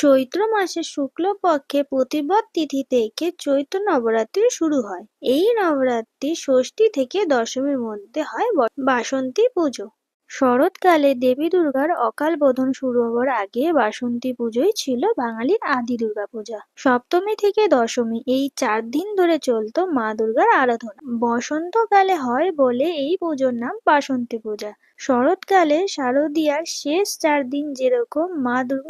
চৈত্র মাসের শুক্লপক্ষে প্রতিপদ তিথি থেকে চৈত্র নবরাত্রি শুরু হয়। এই নবরাত্রি ষষ্ঠী থেকে দশমীর মধ্যে হয় বাসন্তী পুজো। শরৎকালে দেবী দুর্গার অকাল বোধন শুরু হবার আগে বাসন্তী পুজোই ছিল বাঙালির আদি দুর্গাপূজা। সপ্তমী থেকে দশমী এই 4 দিন ধরে চলতো মা দুর্গার আরাধনা। বসন্তকালে হয় বলে এই পুজোর নাম বাসন্তী পূজা। শরৎকালে শারদীয়ার শেষ 4 দিন যেরকম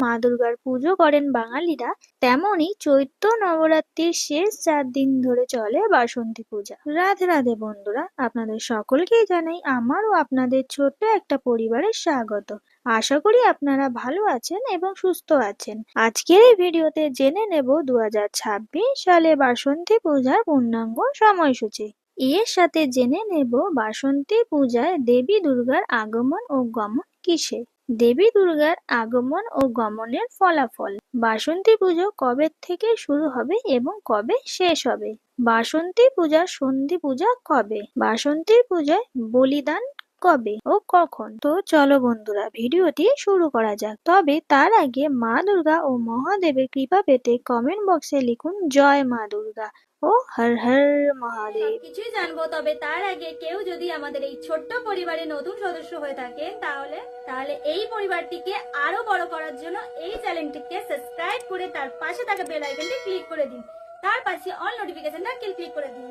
মা দুর্গার পুজো করেন বাঙালিরা, তেমনি চৈত্র নবরাত্রির শেষ 4 দিন ধরে চলে বাসন্তী পূজা। রাধে রাধে বন্ধুরা, আপনাদের সকলকেই জানাই আমার ও আপনাদের ছোট্ট একটা পরিবারের স্বাগত। আশা করি আপনারা ভালো আছেন এবং সুস্থ আছেন। আজকের এই ভিডিওতে জেনে নেব 2026 সালে বাসন্তী পূজার পূর্ণাঙ্গ সময়সূচি। এর সাথে জেনে নেব বাসন্তী পূজায় দেবী দুর্গার আগমন ও গমন কিসে, দেবী দুর্গার আগমন ও গমনের ফলাফল, বাসন্তী পুজো কবে থেকে শুরু হবে এবং কবে শেষ হবে, বাসন্তী পূজার সন্ধি পূজা কবে, বাসন্তী পূজায় বলিদান কবে ও কখন। তো চলো বন্ধুরা, ভিডিওটি শুরু করা যাক। তবে তার আগে মা দুর্গা ও মহাদেবের কৃপা পেতে কমেন্ট বক্সে লিখুন জয় মা দুর্গা ও হর হর মহাদেব। কিছুই জানবো, তবে তার আগে কেউ যদি আমাদের এই ছোট্ট পরিবারে নতুন সদস্য হয়ে থাকে তাহলে এই পরিবারটিকে আরো বড় করার জন্য এই চ্যানেলটিকে সাবস্ক্রাইব করে তার পাশে থাকা বেল আইকনটি ক্লিক করে দিন। তার পাশে অল নোটিফিকেশনটা ক্লিক করে দিন,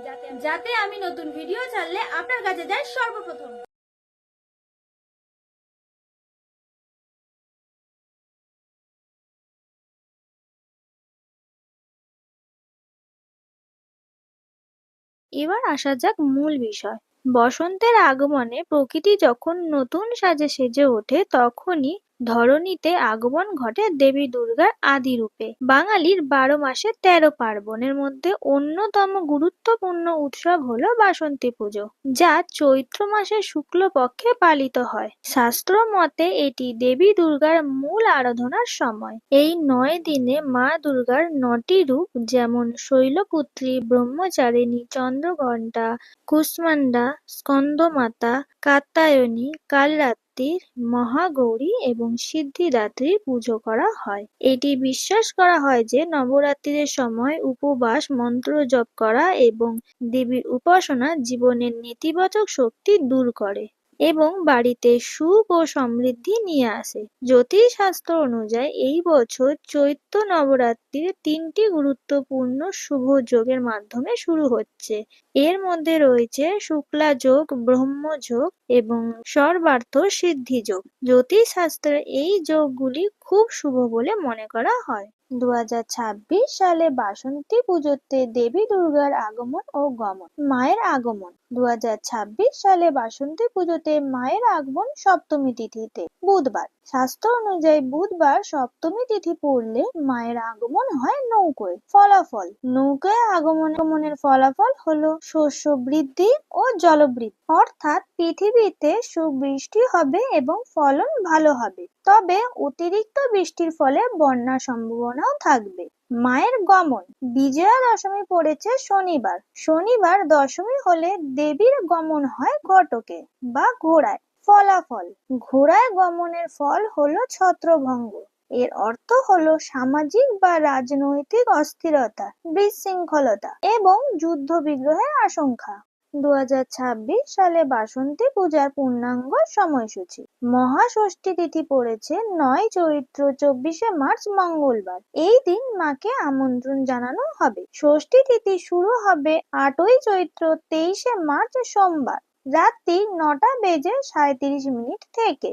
যাতে আমি নতুন ভিডিও ছাড়লে আপনার কাছে যায় সর্বপ্রথম। এবার আসা যাক মূল বিষয়। বসন্তের আগমনে প্রকৃতি যখন নতুন সাজে সেজে ওঠে, তখনই ধরণীতে আগমন ঘটে দেবী দুর্গার আদি রূপে। বাঙালির 12 মাসে 13 পার্বণের মধ্যে অন্যতম গুরুত্বপূর্ণ উৎসব হলো বাসন্তী পুজো, যা চৈত্র মাসের শুক্লপক্ষে পালিত হয়। শাস্ত্র মতে এটি দেবী দুর্গার মূল আরাধনার সময়। এই 9 দিনে মা দুর্গার 9টি রূপ, যেমন শৈলপুত্রী, ব্রহ্মচারিণী, চন্দ্রঘণ্টা, কুষ্মান্ডা, স্কন্দমাতা, কাত্যায়নী, কালরাত্রির, মহাগৌরী এবং সিদ্ধিদাত্রীর পুজো করা হয়। এটি বিশ্বাস করা হয় যে নবরাত্রির সময় উপবাস, মন্ত্র জপ করা এবং দেবীর উপাসনা জীবনের নেতিবাচক শক্তি দূর করে এবং বাড়িতে সুখ ও সমৃদ্ধি নিয়ে আসে। জ্যোতিষশাস্ত্র অনুযায়ী এই বছর চৈত্র নবরাত্রির 3টি গুরুত্বপূর্ণ শুভ যোগের মাধ্যমে শুরু হচ্ছে। এর মধ্যে রয়েছে শুক্লা যোগ, ব্রহ্মযোগ এবং সর্বার্থ সিদ্ধি যোগ। জ্যোতিষশাস্ত্রে এই যোগগুলি খুব শুভ বলে মনে করা হয়। 2026 সালে বাসন্তী পুজোতে দেবী দুর্গার আগমন ও গমন। মায়ের আগমন। 2026 সালে বাসন্তী পুজোতে মায়ের আগমন সপ্তমী তিথিতে, বুধবার। শাস্ত্র অনুযায়ী বুধবার সপ্তমী তিথি পড়লে মায়ের আগমন হয় নৌকোয়। ফলাফল। নৌকায় আগমনের ফলাফল হলো শস্য বৃদ্ধি ও জলবৃদ্ধি, অর্থাৎ পৃথিবীতে সুবৃষ্টি হবে এবং ফলন ভালো হবে। তবে অতিরিক্ত বৃষ্টির ফলে বন্যার সম্ভাবনাও থাকবে। মায়ের গমন। বিজয়া দশমী পড়েছে শনিবার। শনিবার দশমী হলে দেবীর গমন হয় ঘটকে বা ঘোড়ায়। ফলাফল। ঘোড়ায় গমনের ফল হলো ছত্রভঙ্গ। এর অর্থ হলো সামাজিক বা রাজনৈতিক অস্থিরতা, বিশৃঙ্খলতা এবং যুদ্ধ বিগ্রহের আশঙ্কা। 2026 সালে বাসন্তী পূজার পূর্ণাঙ্গ সময়সূচি। মহাষষ্ঠী তিথি পড়েছে 9 চৈত্র 24 মার্চ মঙ্গলবার। এই দিন মাকে আমন্ত্রণ জানানো হবে। ষষ্ঠী তিথি শুরু হবে 8 চৈত্র 23 মার্চ সোমবার রাত্রি 9:37 থেকে।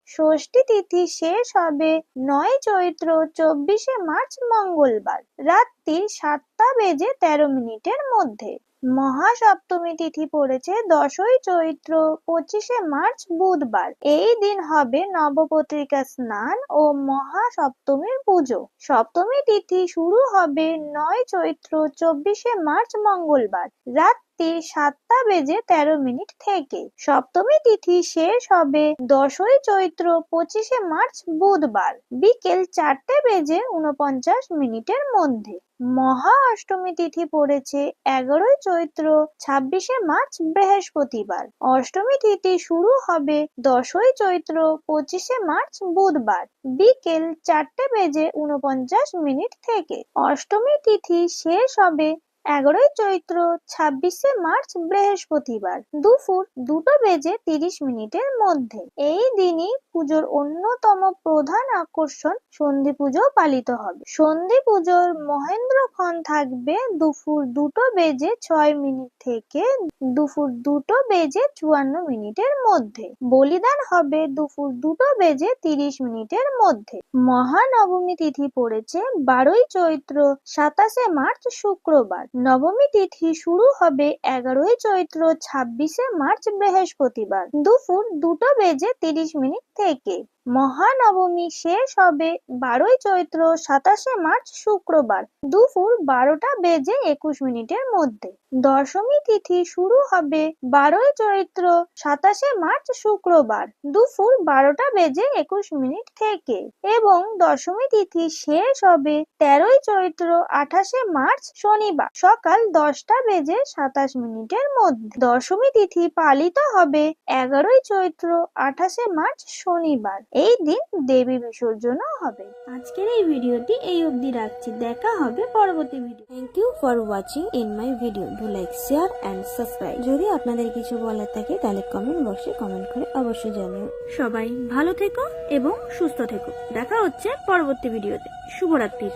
ষষ্ঠী তিথি শেষ হবে 9 চৈত্র 24 মার্চ মঙ্গলবার রাত্রি 7:13 মধ্যে। মহাসপ্তমী তিথি পড়েছে 10 চৈত্র 25 মার্চ বুধবার। এই দিন হবে নবপত্রিকা স্নান ও মহাসপ্তমীর পুজো। সপ্তমী তিথি শুরু হবে 9 চৈত্র 24 মার্চ মঙ্গলবার রাত্রি রাত্রি 7:13 থেকে। সপ্তমী তিথি শেষ হবে 10ই চৈত্র 25শে মার্চ বুধবার বিকেল 4:49 মধ্যে। মহা অষ্টমী তিথি পড়েছে 11ই চৈত্র 26শে মার্চ বৃহস্পতিবার। অষ্টমী তিথি শুরু হবে 10ই চৈত্র 25শে মার্চ বুধবার বিকেল 4:49 থেকে। অষ্টমী তিথি শেষ হবে 11ই চৈত্র 26শে মার্চ বৃহস্পতিবার দুপুর 2:30 মধ্যে। এই দিনই পুজোর অন্যতম প্রধান আকর্ষণ সন্ধি পুজো পালিত হবে। সন্ধি পুজোর মহেন্দ্রক্ষণ থাকবে দুপুর 2:06 থেকে দুপুর 2:54 মধ্যে। বলিদান হবে দুপুর 2:30 মধ্যে। মহানবমী তিথি পড়েছে 12ই চৈত্র 27শে মার্চ শুক্রবার। নবমী তিথি শুরু হবে 11ই চৈত্র 26শে মার্চ বৃহস্পতিবার দুপুর 2:30 থেকে। মহানবমী শেষ হবে 12ই চৈত্র 27শে মার্চ শুক্রবার দুপুর 12:21 মধ্যে। দশমী তিথি শুরু হবে 12ই চৈত্র 27শে মার্চ শুক্রবার দুপুর 12:21 থেকে এবং দশমী তিথি শেষ হবে 13ই চৈত্র 28শে মার্চ শনিবার সকাল 10:27 মধ্যে। দশমী তিথি পালিত হবে 11ই চৈত্র 28শে মার্চ শনিবার। এই দিন দেবী বিসর্জনও হবে। আজকের এই ভিডিওটি এই অবধি রাখছি, দেখা হবে পরবর্তী video. Thank you for watching in my video. Do like, share and subscribe. যদি আপনাদের কিছু বলার থাকে তাহলে কমেন্ট বক্সে কমেন্ট করে অবশ্যই জানিও। সবাই ভালো থেকো এবং সুস্থ থেকো। দেখা হচ্ছে পরবর্তী ভিডিওতে। শুভরাত্রি।